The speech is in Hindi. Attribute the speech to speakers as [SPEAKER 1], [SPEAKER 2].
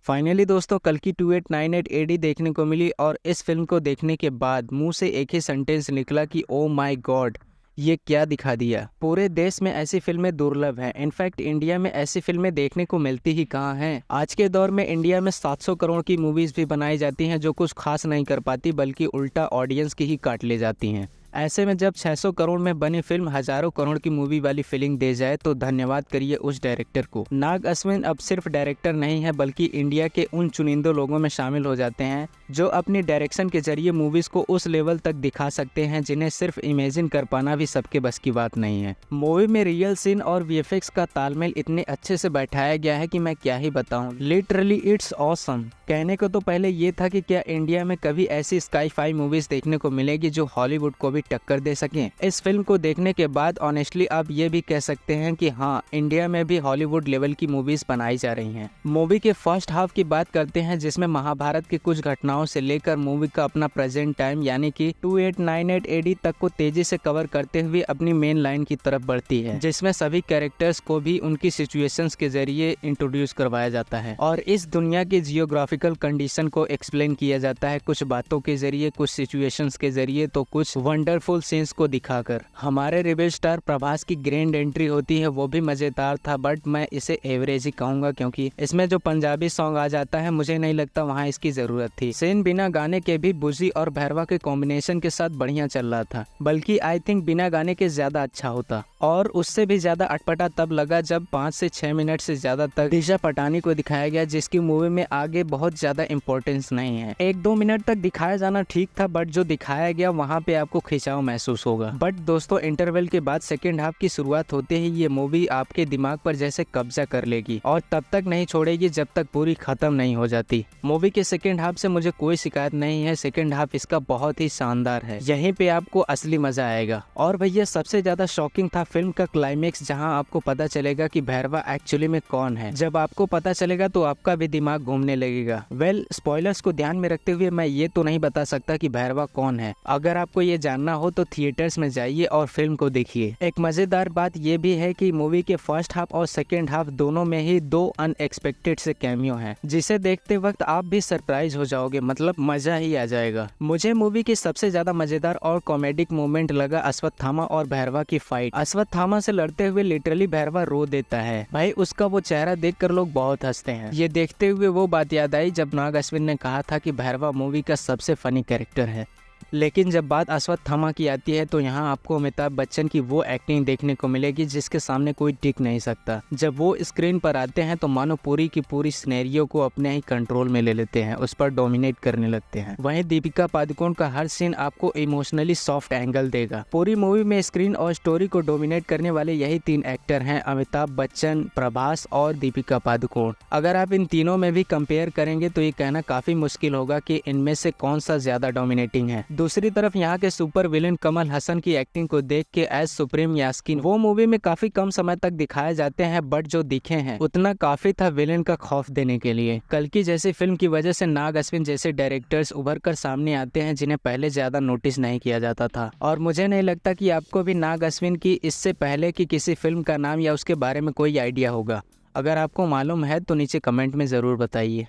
[SPEAKER 1] फाइनली दोस्तों कल की 2898 एडी देखने को मिली और इस फिल्म को देखने के बाद मुंह से एक ही सेंटेंस निकला कि ओ माय गॉड, ये क्या दिखा दिया। पूरे देश में ऐसी फिल्में दुर्लभ हैं। इनफैक्ट इंडिया में ऐसी फिल्में देखने को मिलती ही कहाँ हैं। आज के दौर में इंडिया में 700 करोड़ की मूवीज भी बनाई जाती हैं जो कुछ खास नहीं कर पाती बल्कि उल्टा ऑडियंस की ही काट ले जाती हैं। ऐसे में जब 600 करोड़ में बनी फिल्म हजारों करोड़ की मूवी वाली फीलिंग दे जाए तो धन्यवाद करिए उस डायरेक्टर को। नाग अश्विन अब सिर्फ डायरेक्टर नहीं है बल्कि इंडिया के उन चुनिंदों लोगों में शामिल हो जाते हैं जो अपनी डायरेक्शन के जरिए मूवीज को उस लेवल तक दिखा सकते हैं जिन्हें सिर्फ इमेजिन कर पाना भी सबके बस की बात नहीं है। मूवी में रियल सीन और वीएफएक्स का तालमेल इतने अच्छे से बैठाया गया है कि मैं क्या ही बताऊं। Literally it's awesome. कहने को तो पहले ये था कि क्या इंडिया में कभी ऐसी स्काई-फाई मूवीज देखने को मिलेगी जो हॉलीवुड को भी टक्कर दे सकें। इस फिल्म को देखने के बाद ऑनेस्टली आप ये भी कह सकते हैं कि हाँ, इंडिया में भी हॉलीवुड लेवल की मूवीज बनाई जा रही हैं। मूवी के फर्स्ट हाफ की बात करते हैं जिसमें महाभारत की कुछ घटनाओं से लेकर मूवी का अपना प्रेजेंट टाइम यानी कि 2898 एडी तक को तेजी से कवर करते हुए अपनी मेन लाइन की तरफ बढ़ती है, जिसमें सभी कैरेक्टर्स को भी उनकी सिचुएशंस के जरिए इंट्रोड्यूस करवाया जाता है और इस दुनिया की जियोग्राफिकल कंडीशन को एक्सप्लेन किया जाता है, कुछ बातों के जरिए, कुछ सिचुएशंस के जरिए तो कुछ वंडरफुल सीन्स को दिखाकर। हमारे रेबल स्टार प्रभास की ग्रैंड एंट्री होती है वो भी मजेदार था, बट मैं इसे एवरेज ही कहूंगा क्योंकि इसमें जो पंजाबी सॉन्ग आ जाता है मुझे नहीं लगता वहाँ इसकी जरूरत थी। सीन बिना गाने के भी बुजी और भैरवा के कॉम्बिनेशन के साथ बढ़िया चल रहा था, बल्कि आई थिंक बिना गाने के ज्यादा अच्छा होता। और उससे भी ज्यादा अटपटा तब लगा जब 5 से 6 मिनट से ज्यादा तक दिशा पटानी को दिखाया गया जिसकी मूवी में आगे बहुत ज्यादा इंपॉर्टेंस नहीं है। 1-2 मिनट तक दिखाया जाना ठीक था, बट जो दिखाया गया वहाँ पे आपको खिंचाव महसूस होगा। बट दोस्तों इंटरवल के बाद सेकेंड हाफ की शुरुआत होते ही ये मूवी आपके दिमाग पर जैसे कब्जा कर लेगी और तब तक नहीं छोड़ेगी जब तक पूरी खत्म नहीं हो जाती। मूवी के सेकेंड हाफ से मुझे कोई शिकायत नहीं है, सेकेंड हाफ इसका बहुत ही शानदार है, यहीं पे आपको असली मजा आएगा। और भैया सबसे ज्यादा शॉकिंग था फिल्म का क्लाइमेक्स, जहां आपको पता चलेगा कि भैरवा एक्चुअली में कौन है। जब आपको पता चलेगा तो आपका भी दिमाग घूमने लगेगा। वेल स्पॉयलर्स को ध्यान में रखते हुए मैं ये तो नहीं बता सकता कि भैरवा कौन है। अगर आपको ये जानना हो तो थिएटर्स में जाइए और फिल्म को देखिए। एक मजेदार बात ये भी है कि मूवी के फर्स्ट हाफ और सेकेंड हाफ दोनों में ही 2 अनएक्सपेक्टेड से कैमियो हैं, जिसे देखते वक्त आप भी सरप्राइज हो जाओगे, मतलब मजा ही आ जाएगा। मुझे मूवी की सबसे ज्यादा मजेदार और कॉमेडिक मोमेंट लगा अश्वत्थामा और भैरवा की फाइट। अश्वत्थामा से लड़ते हुए लिटरली भैरवा रो देता है भाई, उसका वो चेहरा देखकर लोग बहुत हंसते हैं। ये देखते हुए वो बात याद आई जब नाग अश्विन ने कहा था कि भैरवा मूवी का सबसे फनी कैरेक्टर है। लेकिन जब बात अश्वत्थामा की आती है तो यहाँ आपको अमिताभ बच्चन की वो एक्टिंग देखने को मिलेगी जिसके सामने कोई टिक नहीं सकता। जब वो स्क्रीन पर आते हैं तो मानो पूरी की पूरी सिनेरियो को अपने ही कंट्रोल में ले लेते हैं, उस पर डोमिनेट करने लगते हैं। वहीं दीपिका पादुकोण का हर सीन आपको इमोशनली सॉफ्ट एंगल देगा। पूरी मूवी में स्क्रीन और स्टोरी को डोमिनेट करने वाले यही 3 एक्टर हैं, अमिताभ बच्चन, प्रभास और दीपिका पादुकोण। अगर आप इन तीनों में भी कंपेयर करेंगे तो ये कहना काफी मुश्किल होगा कि इनमें से कौन सा ज्यादा डोमिनेटिंग है। दूसरी तरफ यहाँ के सुपर विलेन कमल हसन की एक्टिंग को देख के एज सुप्रीम यास्कीन वो मूवी में काफी कम समय तक दिखाए जाते हैं, बट जो दिखे हैं उतना काफी था विलेन का खौफ देने के लिए। कल की जैसी फिल्म की वजह से नाग अश्विन जैसे डायरेक्टर्स उभर कर सामने आते हैं जिन्हें पहले ज्यादा नोटिस नहीं किया जाता था। और मुझे नहीं लगता कि आपको भी नाग अश्विन की इससे पहले की किसी फिल्म का नाम या उसके बारे में कोई आइडिया होगा। अगर आपको मालूम है तो नीचे कमेंट में जरूर बताइए।